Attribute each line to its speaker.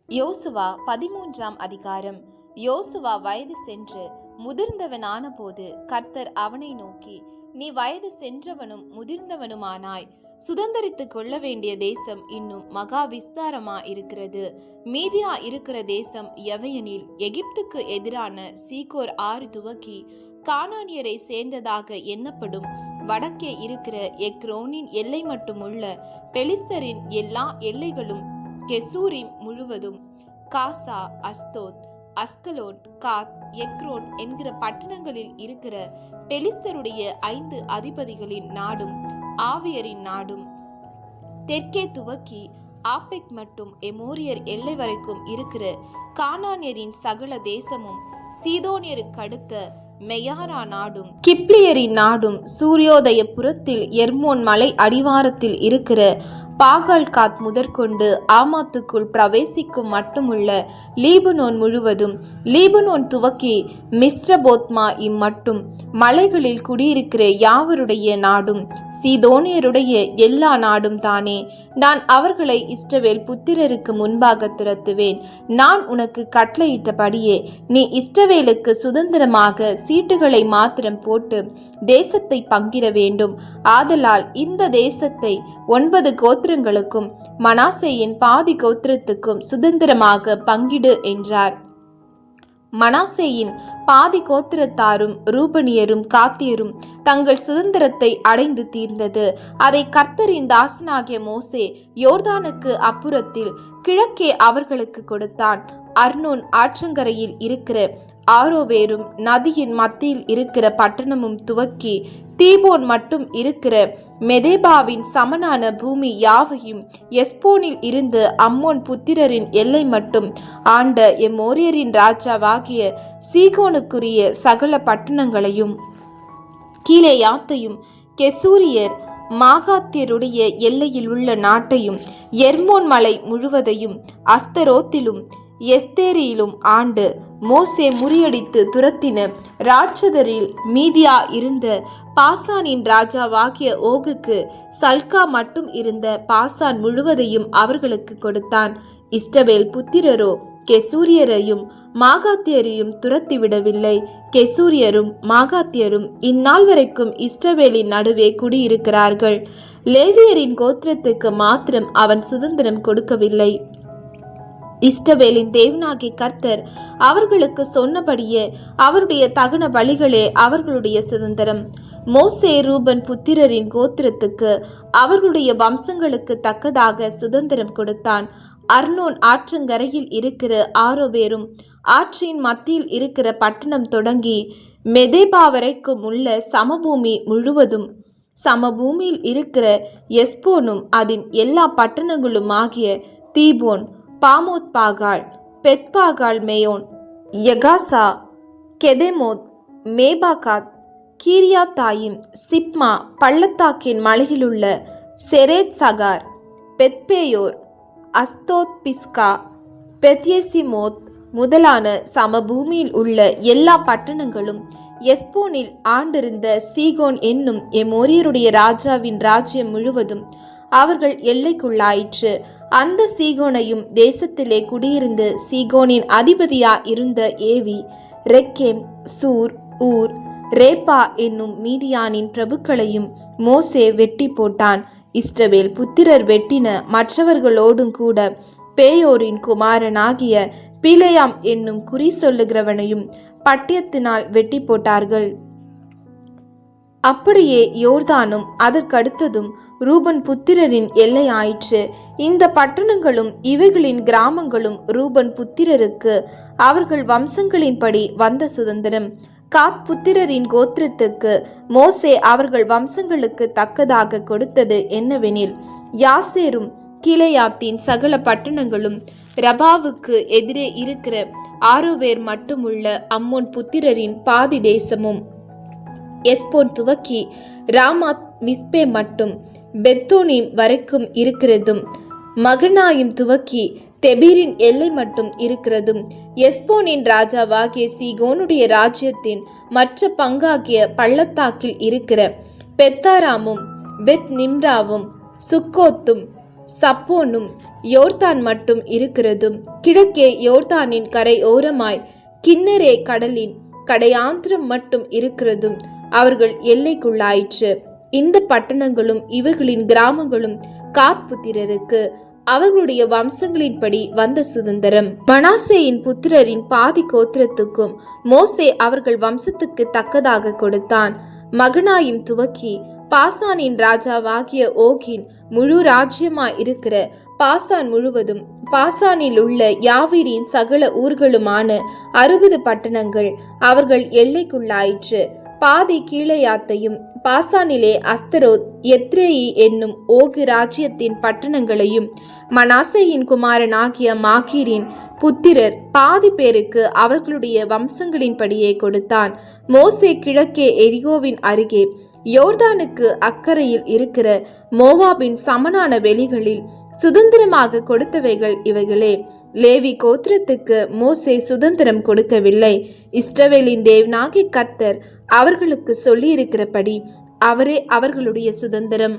Speaker 1: யோசுவா 13ஆம் அதிகாரம். யோசுவா வயது சென்று முதிர்ந்தவனான போது கர்த்தர் அவனை நோக்கி, நீ வயது சென்றவனும் முதிர்ந்தவனுமானாய். சுதந்தரித்துக் கொள்ள வேண்டிய தேசம் இன்னும் மகா விஸ்தாரமா இருக்கிறது. மீதியா இருக்கிற தேசம் எவையெனில், எகிப்துக்கு எதிரான சீகோர் ஆறு துவக்கி கானானியரை சேர்ந்ததாக எண்ணப்படும் வடக்கே இருக்கிற எக்ரோனின் எல்லை மட்டுமுள்ள பெலிஸ்தரின் எல்லா எல்லைகளும், கெசூரிம் முழுவதும், காசா, அஸ்தோத், அஸ்கலோன், காத், எக்ரோன் என்கிற பட்டணங்களில் இருக்கிற பெலிஸ்தருடைய 5 அதிபதிகளின் நாடும், ஆவியரின் நாடும், தெற்கே துவக்கி ஆப்பெக் மட்டும் எமோரியர் எல்லை வரைக்கும் இருக்கிற கானானியரின் சகல தேசமும், சீதோனியருக்கு அடுத்த மெயாரா நாடும், கிப்ளியரின் நாடும், சூரியோதய புறத்தில் எர்மோன் மலை அடிவாரத்தில் இருக்கிற பாகால்காத் முதற்கொண்டு ஆமாத்துக்குள் பிரவேசிக்கும் மட்டுமுள்ள லீபனோன் முழுவதும், லீபனோன் துவக்கி மிஸ்ரபோத்மா இம்மட்டும் மலைகளில் குடியிருக்கிற யாவருடைய நாடும், சீதோனியருடைய எல்லா நாடும் தானே. நான் அவர்களை இஸ்ரவேல் புத்திரருக்கு முன்பாக துரத்துவேன். நான் உனக்கு கட்டளையிட்டபடியே நீ இஸ்ரவேலுக்கு சுதந்திரமாக சீட்டுகளை மாத்திரம் போட்டு தேசத்தை பங்கிட வேண்டும். ஆதலால் இந்த தேசத்தை 9 கோத்திரங்களுக்கும் மனாசேயின் பாதி கோத்திரத்துக்கும் சுதந்திரமாக பங்கிடு என்றார். மனாசேயின் பாதி கோத்திரத்தாரும் ரூபனியரும் காத்தியரும் தங்கள் சுதந்திரத்தை அடைந்து தீர்ந்தது. அதை கர்த்தரின் தாசனாகிய மோசே யோர்தானுக்கு அப்புறத்தில் கிழக்கே அவர்களுக்கு கொடுத்தான். அர்னோன் ஆற்றங்கரையில் இருக்கிற ஆரோவேரும் நதியின் மத்தியில் இருக்கிற பட்டணமும் துவக்கி தீபோன் மட்டும் இருக்கிற மெதேபாவின் சமனான பூமி யாவையும், எஸ்போனில் இருந்து அம்மோன் புத்திரரின் எல்லை மட்டும் ஆண்ட எம்மோரியரின் ராஜாவாகிய சீகோனுக்குரிய சகல பட்டணங்களையும், கீலேயாத்தையும், கெசூரியர் மாகாத்தியருடைய எல்லையில் உள்ள நாட்டையும், எர்மோன் மலை முழுவதையும், அஸ்தரோத்திலும் எஸ்தேரியிலும் ஆண்டு மோசே முறியடித்து துரத்தின ராட்சதரில் மீதியா இருந்த பாசானின் ராஜாவாகிய ஓகுக்கு சல்கா மட்டும் இருந்த பாசான் முழுவதையும் அவர்களுக்கு கொடுத்தான். இஸ்ரவேல் புத்திரரோ கெசூரியரையும் மாகாத்தியரையும் துரத்திவிடவில்லை. கெசூரியரும் மாகாத்தியரும் இந்நாள் வரைக்கும் இஸ்ரவேலின் நடுவே குடியிருக்கிறார்கள். லேவியரின் கோத்திரத்துக்கு மாத்திரம் அவன் சுதந்திரம் கொடுக்கவில்லை. இஸ்ரவேலின் தேவனாகிய கர்த்தர் அவர்களுக்கு சொன்னபடியே அவருடைய தகன பலிகளே அவர்களுடைய சுதந்திரம். மோசே ரூபன் புத்திரரின் கோத்திரத்துக்கு அவர்களுடைய வம்சங்களுக்கு தக்கதாக சுதந்திரம் கொடுத்தான். அர்னோன் ஆற்றங்கரையில் இருக்கிற ஆரோவேரும் ஆற்றின் மத்தியில் இருக்கிற பட்டணம் தொடங்கி மெதேபா வரைக்கும் உள்ள சமபூமி முழுவதும், சமபூமியில் இருக்கிற எஸ்போனும் அதன் எல்லா பட்டணங்களும் ஆகிய தீபோன், பாமோத் பாகால், பெத்பாகால் மேயோன், யகாசா, கெதெமோத், மேபாகாத், கீரியாத்தாயிம், சிப்மா, பள்ளத்தாக்கின் மலையிலுள்ள செரேத் சகார், பெத்பேயோர், அஸ்தோத் பிஸ்கா, பெத்யெசிமோத் முதலான சமபூமியில் உள்ள எல்லா பட்டணங்களும், எஸ்போனில் ஆண்டிருந்த சீகோன் என்னும் எமோரியருடைய ராஜாவின் ராஜ்யம் முழுவதும் அவர்கள் எல்லைக்குள்ளாயிற்று. அந்த சீகோனையும் தேசத்திலே குடியிருந்து சீகோனின் அதிபதியா இருந்த ஏவி, ரெக்கேம், சூர், ஊர், ரேப்பா என்னும் மீதியானின் பிரபுக்களையும் மோசே வெட்டி போட்டான். இஸ்ரவேல் புத்திரர் வெட்டின மற்றவர்களோடும் கூட பேயோரின் குமாரனாகிய பிலேயாம் என்னும் குறி சொல்லுகிறவனையும் பட்டயத்தினால் வெட்டி போட்டார்கள். அப்படியே யோர்தானும் அதற்கடுத்ததும் ரூபன் புத்திரரின் எல்லை ஆயிற்று. இந்த பட்டணங்களும் இவைகளின் கிராமங்களும் ரூபன் புத்திரருக்கு அவர்கள் வம்சங்களின்படி வந்த சுதந்திரம். காத் புத்திரரின் கோத்திரத்துக்கு மோசே அவர்கள் வம்சங்களுக்கு தக்கதாக கொடுத்தது என்னவெனில், யாசேரும் கீலேயாத்தின் சகல பட்டணங்களும், ரபாவுக்கு எதிரே இருக்கிற ஆரோவேர் மட்டுமுள்ள அம்மோன் புத்திரரின் பாதி தேசமும், எஸ்போன் துவக்கி ராமாத் மிஸ்பே மட்டும் பெத்தோனிம் வரைக்கும் இருக்கிறதும், மகனாயும் துவக்கி தெபீரின் எல்லை மட்டும் இருக்கிறதும், எஸ்போனின் ராஜாவாகிய சீகோனுடைய ராஜ்யத்தின் மற்ற பங்காகிய பள்ளத்தாக்கில் இருக்கிற பெத்தாராமும் பெத் நிம்ராவும் சுக்கோத்தும் சப்போனும் யோர்தான் மட்டும் இருக்கிறதும், கிழக்கே யோர்தானின் கரை ஓரமாய் கின்னரே கடலின் கடையாந்திரம் மட்டும் இருக்கிறதும் அவர்கள் எல்லைக்குள்ளாயிற்று. இந்த பட்டணங்களும் இவைகளின் கிராமங்களும் காத் புத்திரருக்கு அவர்களுடைய வம்சங்களின்படி வந்த சுதந்திரம். மனாசேயின் புத்திரரின் பாதி கோத்திரத்துக்கும் மோசே அவர்கள் வம்சத்துக்கு தக்கதாக கொடுத்தான். மகனாயும் துவக்கி பாசானின் ராஜாவாகிய ஓகின் முழு ராஜ்யமாய் இருக்கிற பாசான் முழுவதும், பாசானில் உள்ள யாவீரின் சகல ஊர்களுமான 60 பட்டணங்கள் அவர்கள் எல்லைக்குள்ளாயிற்று. பாதி கீழையாத்தையும் பாசானிலே அஸ்தரோத் எத்ரேயி என்னும் ஓகு ராஜ்யத்தின் பட்டணங்களையும் மனாசேயின் குமாரனாகிய மாகீரின் புத்திரர் பாதி பேருக்கு அவர்களுடைய வம்சங்களின்படியே கொடுத்தான். மோசே கிழக்கே எரிகோவின் அருகே யோர்தானுக்கு அக்கறையில் இருக்கிற மோவாபின் சமனான வெளிகளில் சுதந்திரமாக கொடுத்தவைகள் இவைகளே. லேவி கோத்திரத்துக்கு மோசே சுதந்திரம் கொடுக்கவில்லை. இஸ்ரவேலின் தேவனாகிய கர்த்தர் அவர்களுக்கு சொல்லியிருக்கிறபடி அவரே அவர்களுடைய சுதந்திரம்.